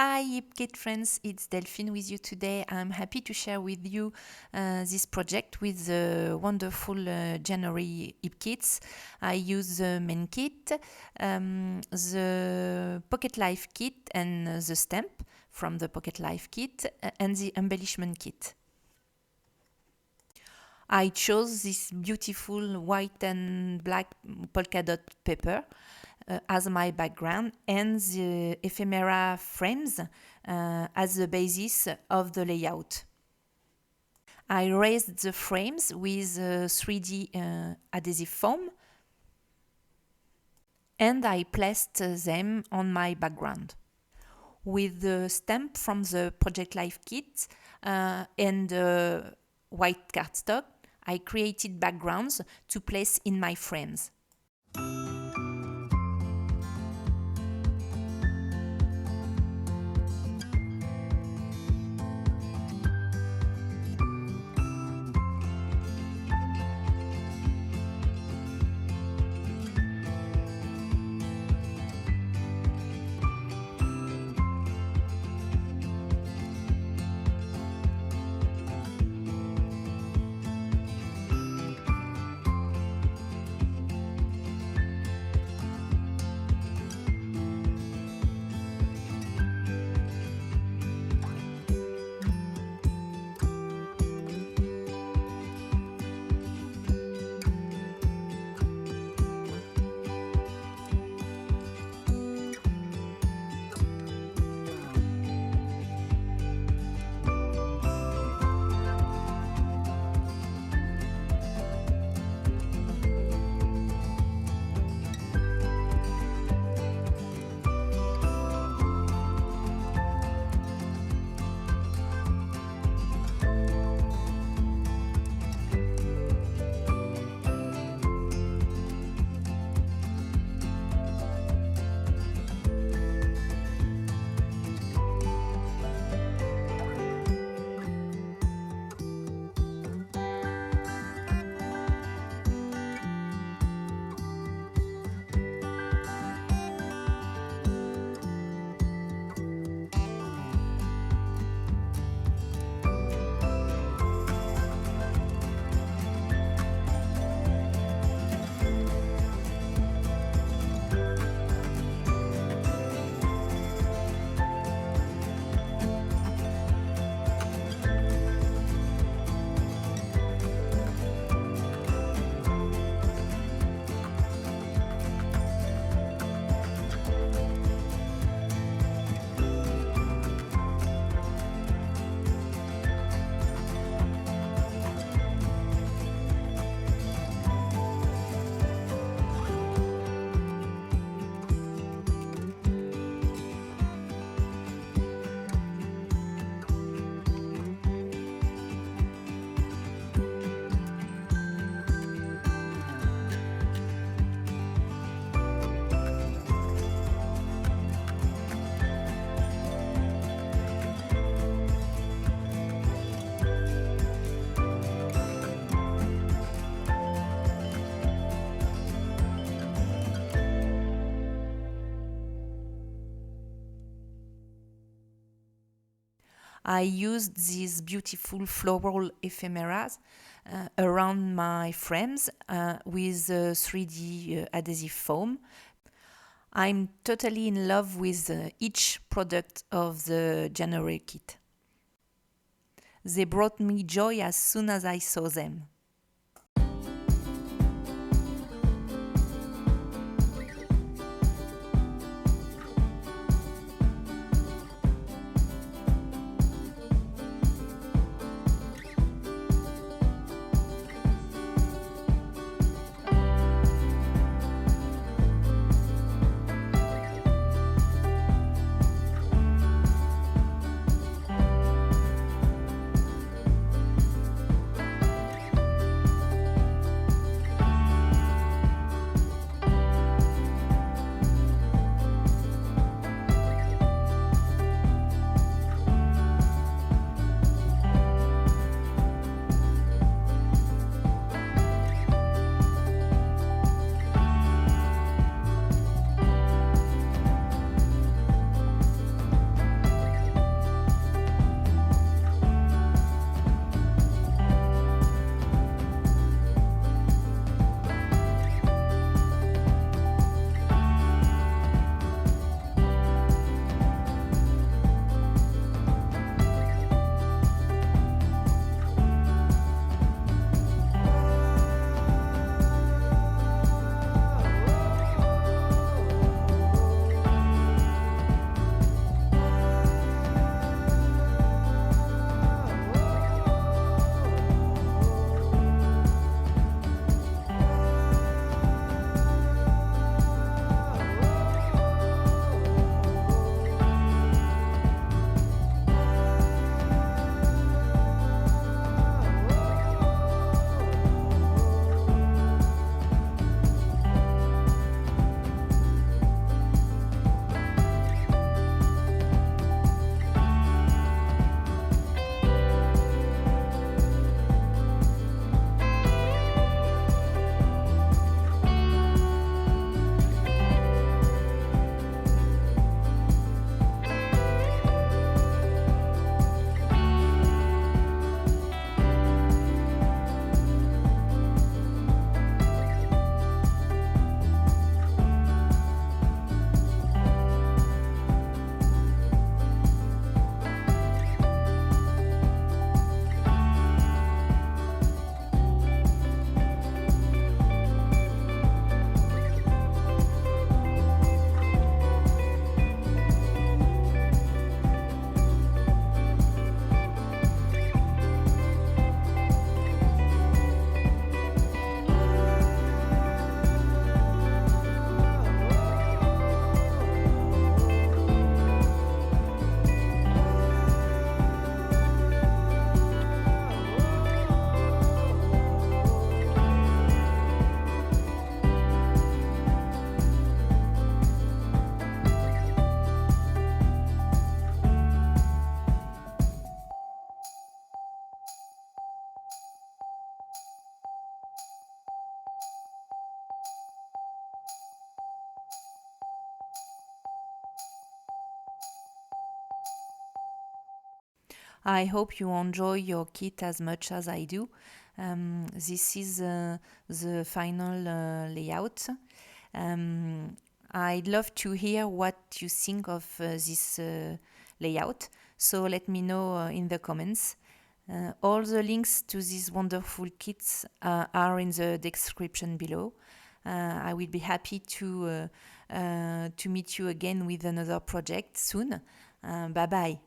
Hi Kit friends, it's Delphine with you today. I'm happy to share with you this project with the wonderful January kits. I use the main kit, the Pocket Life kit and the stamp from the Pocket Life kit and the Embellishment Kit. I chose this beautiful white and black polka dot paper as my background and the ephemera frames as the basis of the layout. I raised the frames with 3D adhesive foam and I placed them on my background. With the stamp from the Project Life kit and white cardstock, I created backgrounds to place in my frames. I used these beautiful floral ephemeras around my frames with 3D adhesive foam. I'm totally in love with each product of the January kit. They brought me joy as soon as I saw them. I hope you enjoy your kit as much as I do. This is the final layout. I'd love to hear what you think of this layout, so let me know in the comments. All the links to these wonderful kits are in the description below. I will be happy to meet you again with another project soon. Bye bye.